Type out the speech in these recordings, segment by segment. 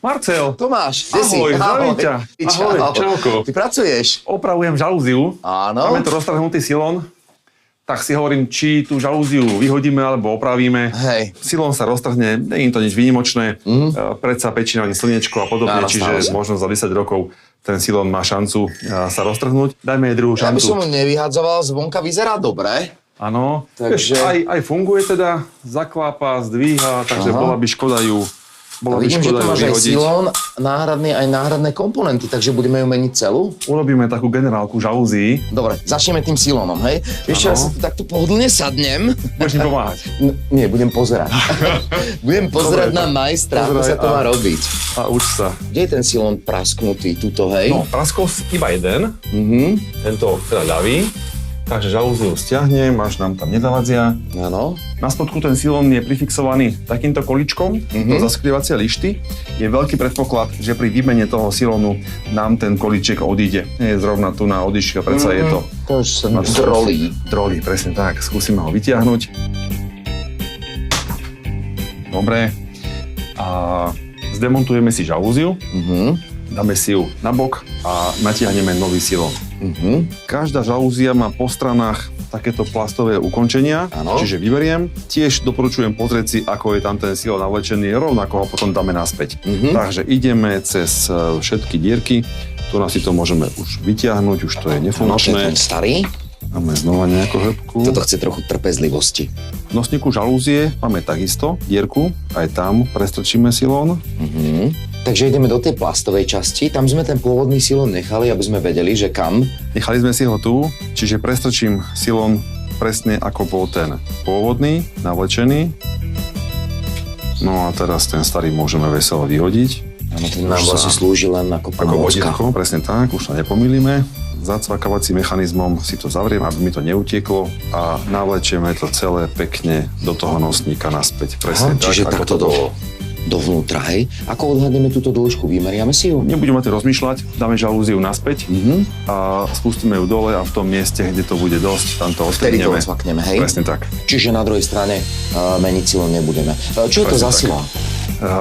Marcel. Tomáš, kde si? Ahoj, zdravím ťa. Ahoj, Čau. čauko. Ty pracuješ? Opravujem žalúziu. Áno. Máme tu roztrhnutý silón. Tak si hovorím, či tú žalúziu vyhodíme alebo opravíme. Hej. Silón sa roztrhne, nie je to nič výnimočné. Predsa pečí na ne slniečko a podobne, Áno, čiže možno za 10 rokov ten silón má šancu sa roztrhnúť. Dajme jej druhú Ja by šancu. som ho nevyhadzoval, zvonka vyzerá dobre. Áno, Takže- aj funguje teda, zaklápa, zdvíha, takže bola by škoda ju Vidím, že tu máš aj vyhodiť. silón, aj náhradné komponenty, takže budeme ju meniť celú. Urobíme takú generálku žalúzií. Dobre, začneme tým silónom, hej? Vieš čo, ja sa tu takto pohodlne sadnem. Budeš mi pomáhať. Nie, budem pozerať. Budem pozerať Dobre, na majstra, ako pozeraj sa to má a- robiť. A uč sa. Kde je ten silón prasknutý, tuto, hej? No, praskol iba jeden. Tento teda ľavý. Takže žalúziu stiahnem, až nám tam nezavadzia. Áno. Na spodku ten silón je prifixovaný takýmto kolíčkom do zaskrývacie lišty. Je veľký predpoklad, že pri výmene toho silónu nám ten kolíček odíde. Nie je zrovna tu na odišiel, predsa je to... To už sa drolí. Drolí, presne tak. Skúsime ho vytiahnuť. Dobre. A zdemontujeme si žalúziu. Dáme si ju na bok a natiahneme nový silón. Každá žalúzia má po stranách takéto plastové ukončenia, Áno. čiže vyberiem. Tiež doporučujem pozrieť si, ako je tam ten silón navlečený, rovnako ho potom dáme naspäť. Takže ideme cez všetky dierky, tu nás si to môžeme už vytiahnuť, už to je No, to je nefunkčné. ten starý. Dáme znova nejakú hĺbku. Toto chce trochu trpezlivosti. V nosníku žalúzie máme takisto dierku, aj tam prestrčíme silón. Takže ideme do tej plastovej časti. Tam sme ten pôvodný silón nechali, aby sme vedeli, že kam. Nechali sme si ho tu, čiže prestrčím silón presne ako bol ten pôvodný, navlečený. No a teraz ten starý môžeme veselo vyhodiť. Áno, ten nám Už vlastne sa- slúži len ako Ako pomôcka. vodítko, presne tak, už sa nepomýlime. Zacvakávacím mechanizmom si to zavriem, aby mi to neutieklo a navlečieme to celé pekne do toho nosníka naspäť. Presne tak, Čiže ako takto to bolo. dovnútra, hej? Ako odhadneme túto dĺžku? Vymeriame si ju? Nebudeme to rozmýšľať, dáme žalúziu naspäť a spustíme ju dole a v tom mieste, kde to bude dosť, tam to Vtedy to odstrhneme. odsvakneme, hej? Presne tak. Čiže na druhej strane meniť silón nebudeme. Čo je to Presne za tak. silón?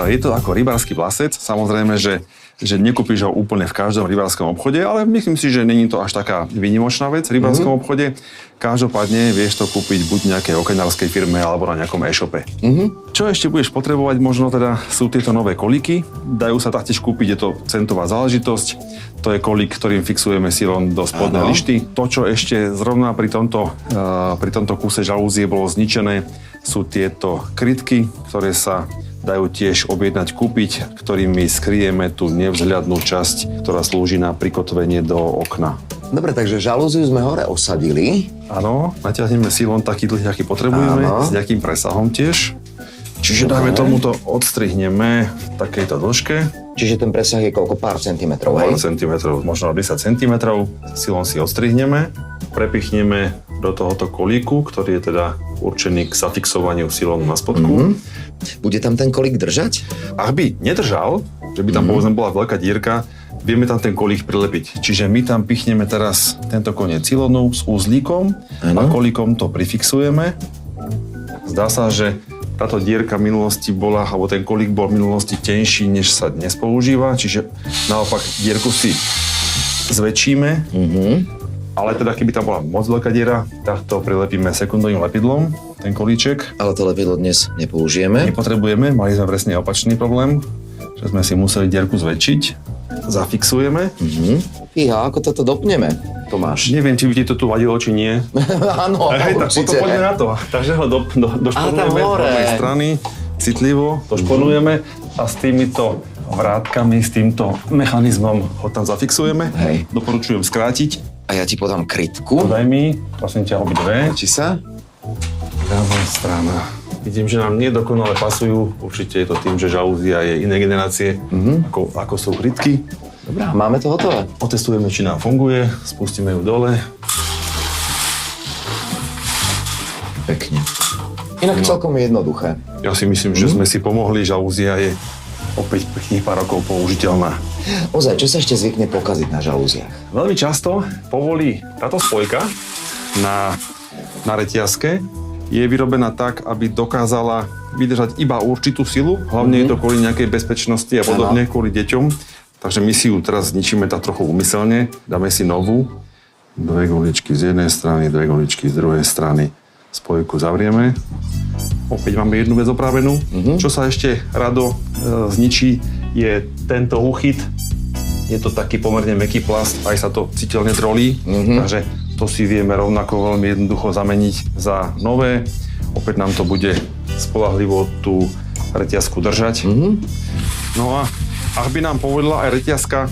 Je to ako rybársky vlasec, samozrejme, že nekúpiš ho úplne v každom rybárskom obchode, ale myslím si, že není to až taká výnimočná vec v rybárskom obchode. Každopádne vieš to kúpiť buď v nejakej okenárskej firme alebo na nejakom e-shope. Čo ešte budeš potrebovať, možno teda sú tieto nové kolíky. Dajú sa taktiež kúpiť, je to centová záležitosť. To je kolík, ktorým fixujeme silón do spodnej lišty. To, čo ešte zrovna pri tomto kuse žalúzie bolo zničené, sú tieto krytky, ktoré sa dajú tiež objednať, kúpiť, ktorými skryjeme tú nevzhľadnú časť, ktorá slúži na prikotvenie do okna. Dobre, takže žalúziu sme hore osadili. Áno, natiahneme silón taký dlhý, aký potrebujeme, Áno. s nejakým presahom tiež. Čiže dáme tomuto, odstrihneme v takejto dĺžke, Čiže ten presah je koľko? Pár centimetrov, pár hej? centimetrov, možno 10 centimetrov. Silón si odstrihneme, prepichneme do tohoto kolíku, ktorý je teda určený k zafixovaniu silónu na spodku. Bude tam ten kolík držať? Ak by nedržal, že by tam povedzme bola veľká dierka, vieme tam ten kolík prilepiť. Čiže my tam pichneme teraz tento koniec silónu s úzlíkom a kolíkom to prifixujeme. Zdá sa, že táto dierka v minulosti bola, alebo ten kolík bol v minulosti tenší, než sa dnes používa, čiže naopak dierku si zväčšíme, ale teda keby tam bola moc veľká diera, tak to prilepíme sekundovým lepidlom, ten kolíček. Ale to lepidlo dnes nepoužijeme. Nepotrebujeme, mali sme presne opačný problém, že sme si museli dierku zväčšiť, zafixujeme. Fíha, ako toto dopneme, Tomáš? Neviem, či by ti to tu vadilo, či nie. Áno, Tak potom určite. poďme na to. Takže ho došponujeme z hore. pravej strany, citlivo došponujeme a s týmito vrátkami, s týmto mechanizmom ho tam zafixujeme. Hej. Doporučujem skrátiť. A ja ti podám krytku. Podaj mi, prosím ťa, obidve. Či sa? Ľavá strana. Vidím, že nám nedokonale pasujú. Určite je to tým, že žalúzia je iné generácie, ako sú krytky. Dobrá, máme to hotové. Otestujeme, či nám funguje, spustíme ju dole. Pekne. Inak celkom jednoduché. Ja si myslím, že sme si pomohli, žalúzia je opäť pekných pár rokov použiteľná. Ozaj, čo sa ešte zvykne pokaziť na žalúziach? Veľmi často povolí táto spojka na reťazke. Je vyrobená tak, aby dokázala vydržať iba určitú silu, hlavne je to kvôli nejakej bezpečnosti a podobne, kvôli deťom. Takže my si ju teraz zničíme tak trochu úmyselne, dáme si novú. 2 guličky z jednej strany, 2 guličky z druhej strany. Spojku zavrieme. Opäť máme jednu vec opravenú. Čo sa ešte rado zničí, je tento úchyt. Je to taký pomerne mäkký plast, aj sa to citeľne drolí, takže to si vieme rovnako veľmi jednoducho zameniť za nové. Opäť nám to bude spoľahlivo tú reťazku držať. No a ak by nám povedla aj reťazka,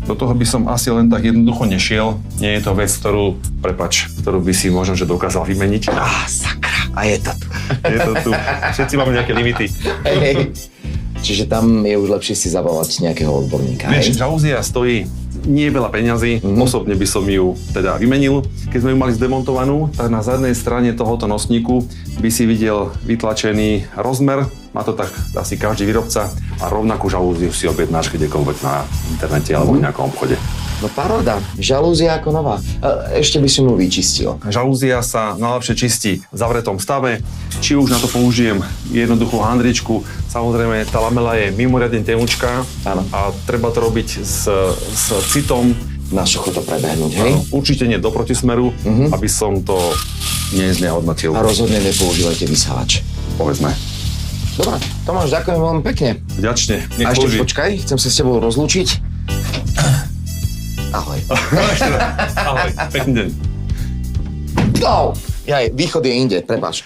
do toho by som asi len tak jednoducho nešiel. Nie je to vec, ktorú by si možno že dokázal vymeniť. Sakra, a je to tu. Je to tu. Všetci máme nejaké limity. Hej. Čiže tam je už lepšie si zavolať nejakého odborníka. Vieš, žalúzia stojí nie veľa peňazí, osobne by som ju teda vymenil. Keď sme ju mali zdemontovanú, tak na zadnej strane tohoto nosníku by si videl vytlačený rozmer. Má to tak asi každý výrobca a rovnakú žalúziu si objednáš kdekoľvek na internete alebo v nejakom obchode. No paráda, žalúzia ako nová. Ešte by som ju vyčistil. Žalúzia sa najlepšie čistí v zavretom stave. Či už na to použijem jednoduchú handričku. Samozrejme, tá lamela je mimoriadne tenučká a treba to robiť s citom. Na sucho to prebehnúť, hej? Určite nie do protismeru, aby som to neznehodnotil. A rozhodne nepoužívajte vysávač. Povedzme. Dobre, Tomáš, ďakujem veľmi pekne. Vďačne, nech a ešte slúži. počkaj, chcem sa s tebou rozlúčiť. Ahoj. Ahoj, pekný deň. Východ je inde, prepáč.